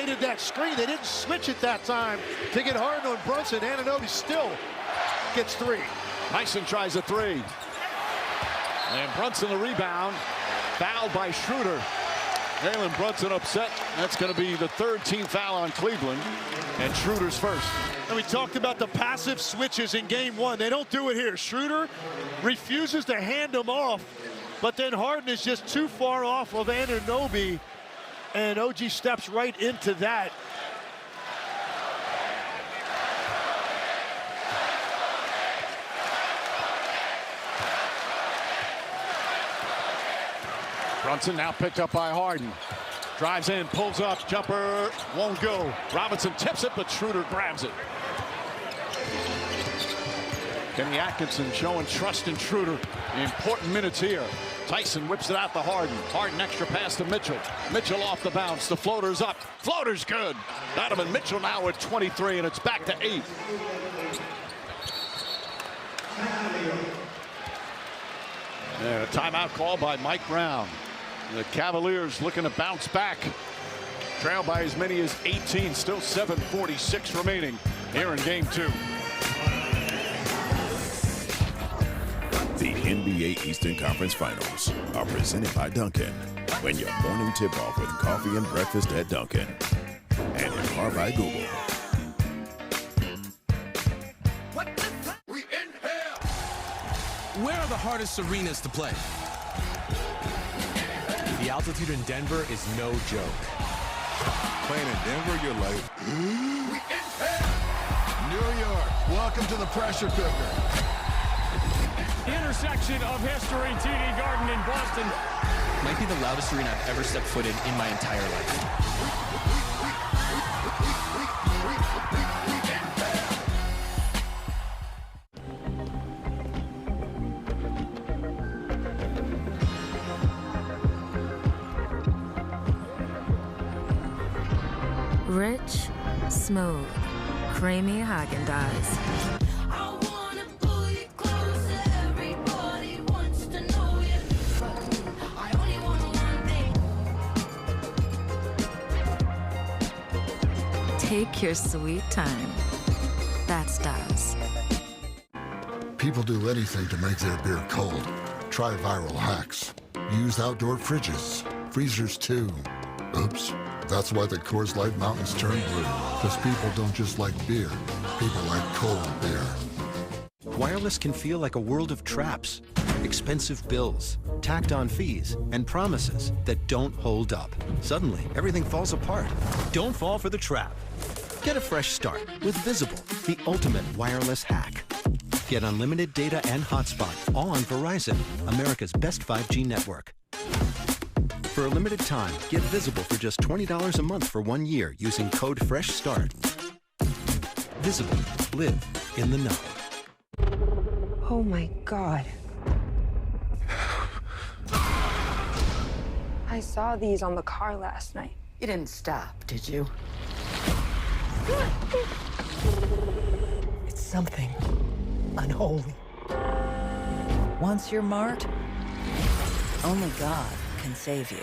avoided that screen. They didn't switch it that time to get Harden on Brunson. Anunoby still gets 3. Tyson tries a 3. And Brunson the rebound. Fouled by Schroeder. Jalen Brunson upset. That's going to be the 3rd team foul on Cleveland. And Schroeder's first. And we talked about the passive switches in game 1. They don't do it here. Schroeder refuses to hand them off. But then Harden is just too far off of Anunoby. And OG steps right into that. Brunson now picked up by Harden. Drives in, pulls up, jumper, won't go. Robinson tips it, but Schroeder grabs it. Kenny Atkinson showing trust in Schroeder. Important minutes here. Tyson whips it out to Harden. Harden extra pass to Mitchell. Mitchell off the bounce. The floater's up. Floater's good. Donovan Mitchell now with 23, and it's back to 8. And a timeout call by Mike Brown. The Cavaliers looking to bounce back. Trail by as many as 18. Still 7:46 remaining here in game 2. The NBA Eastern Conference Finals are presented by Dunkin'. When your morning tip-off with coffee and breakfast at Dunkin'. And in part by Google. Where are the hardest arenas to play? The altitude in Denver is no joke. Playing in Denver, you're like, New York, welcome to the pressure cooker. Intersection of history, TD Garden in Boston. Might be the loudest arena I've ever stepped foot in my entire life. Rich, smooth, creamy Haagen-Dazs. Take your sweet time. That's Dazs. People do anything to make their beer cold. Try viral hacks. Use outdoor fridges. Freezers too. Oops. That's why the Coors Light Mountains turn blue. Because people don't just like beer. People like cold beer. Wireless can feel like a world of traps, expensive bills, tacked on fees, and promises that don't hold up. Suddenly, everything falls apart. Don't fall for the trap. Get a fresh start with Visible, the ultimate wireless hack. Get unlimited data and hotspot, all on Verizon, America's best 5G network. For a limited time, get Visible for just $20 a month for 1 year using code FRESHSTART. Visible. Live in the know. Oh my God. I saw these on the car last night. You didn't stop, did you? It's something unholy. Once you're marked, only God can save you.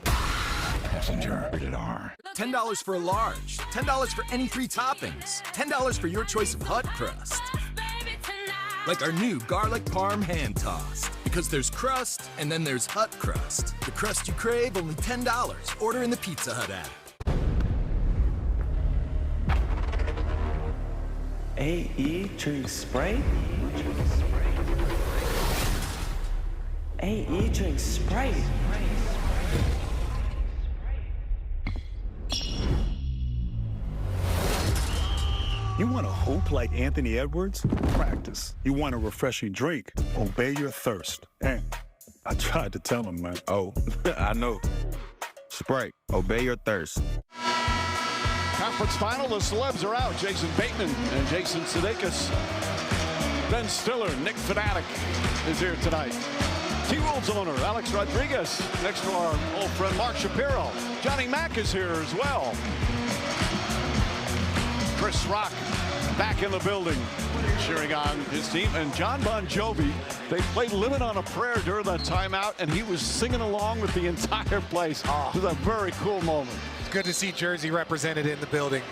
Passenger, rated R. $10 for a large, $10 for any 3 toppings, $10 for your choice of hot crust. Like our new garlic parm hand tossed. Because there's crust, and then there's hut crust. The crust you crave, only $10. Order in the Pizza Hut app. AE drinks Sprite? AE drinks Sprite. You want to hoop like Anthony Edwards? Practice. You want a refreshing drink? Obey your thirst. And I tried to tell him, man. Oh, I know. Sprite, obey your thirst. Conference final, the celebs are out. Jason Bateman and Jason Sudeikis. Ben Stiller, Nick Fanatic is here tonight. T-Wolves owner Alex Rodriguez, next to our old friend Mark Shapiro. Johnny Mack is here as well. Chris Rock back in the building. cheering on his team. And John Bon Jovi, they played Living on a Prayer during that timeout, and he was singing along with the entire place. It was a very cool moment. It's good to see Jersey represented in the building.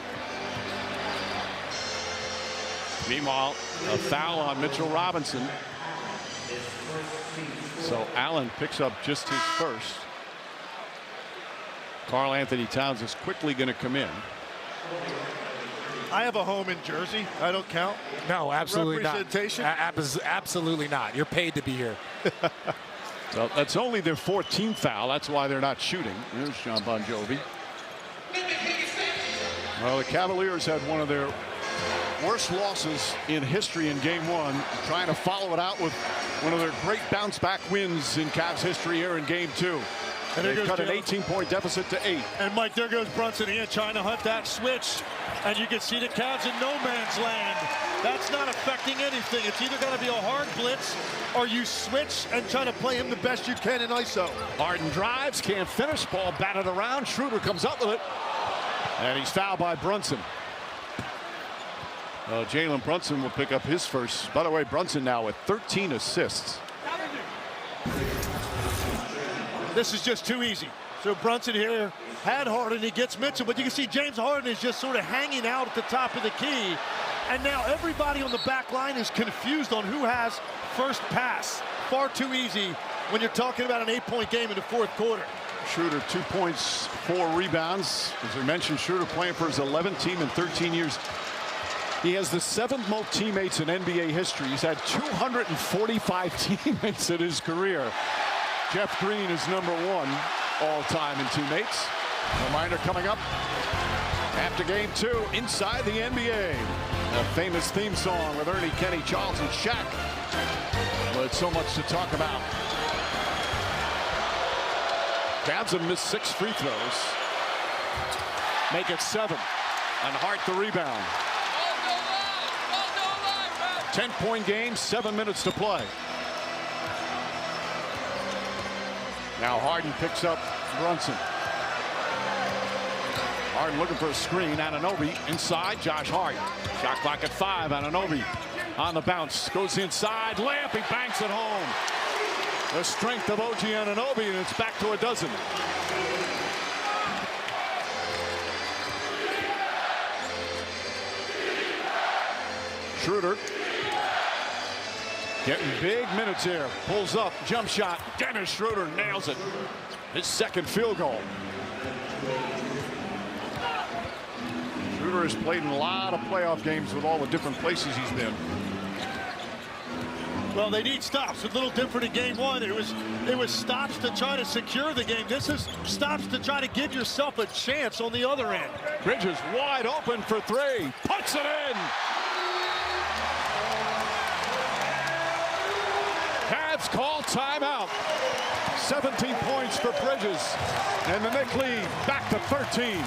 Meanwhile, a foul on Mitchell Robinson. So Allen picks up just his first. Karl Anthony Towns is quickly going to come in. I have a home in Jersey. I don't count. No, absolutely not. Representation? Absolutely not. You're paid to be here. So that's only their 14th foul. That's why they're not shooting. There's John Bon Jovi. Well, the Cavaliers had one of their worst losses in history in game one, trying to follow it out with one of their great bounce back wins in Cavs history here in game two. And they cut an 18-point deficit to 8. And Mike, there goes Brunson here trying to hunt that switch. And you can see the Cavs in no man's land. That's not affecting anything. It's either going to be a hard blitz or you switch and try to play him the best you can in ISO. Harden drives, can't finish, ball batted around. Schroeder comes up with it. And he's fouled by Brunson. Jalen Brunson will pick up his first. By the way, Brunson now with 13 assists. This is just too easy. So Brunson here had Harden, he gets Mitchell, but you can see James Harden is just sort of hanging out at the top of the key. And now everybody on the back line is confused on who has first pass. Far too easy when you're talking about an 8-point game in the fourth quarter. Schroeder 2 points, 4 rebounds. As we mentioned, Schroeder playing for his 11th team in 13 years. He has the 7th most teammates in NBA history. He's had 245 teammates in his career. Jeff Green is #1 all-time in teammates. Reminder coming up after game 2 inside the NBA. A famous theme song with Ernie, Kenny, Charles, and Shaq. But so much to talk about. Cavs have missed 6 free throws. Make it 7. And Hart the rebound. 10-point game, 7 minutes to play. Now Harden picks up Brunson. Harden looking for a screen. Anunoby inside. Josh Hart. Shot clock at 5. Anunoby on the bounce. Goes inside. Layup. He banks it home. The strength of OG Anunoby, and it's back to a dozen. Schroeder getting big minutes here. Pulls up, jump shot. Dennis Schroeder nails it. His second field goal. Schroeder has played in a lot of playoff games with all the different places he's been. Well, they need stops. A little different in game one. It was stops to try to secure the game. This is stops to try to give yourself a chance on the other end. Bridges wide open for 3. Puts it in. Cavs call timeout. 17 points for Bridges. And the Knicks lead back to 13.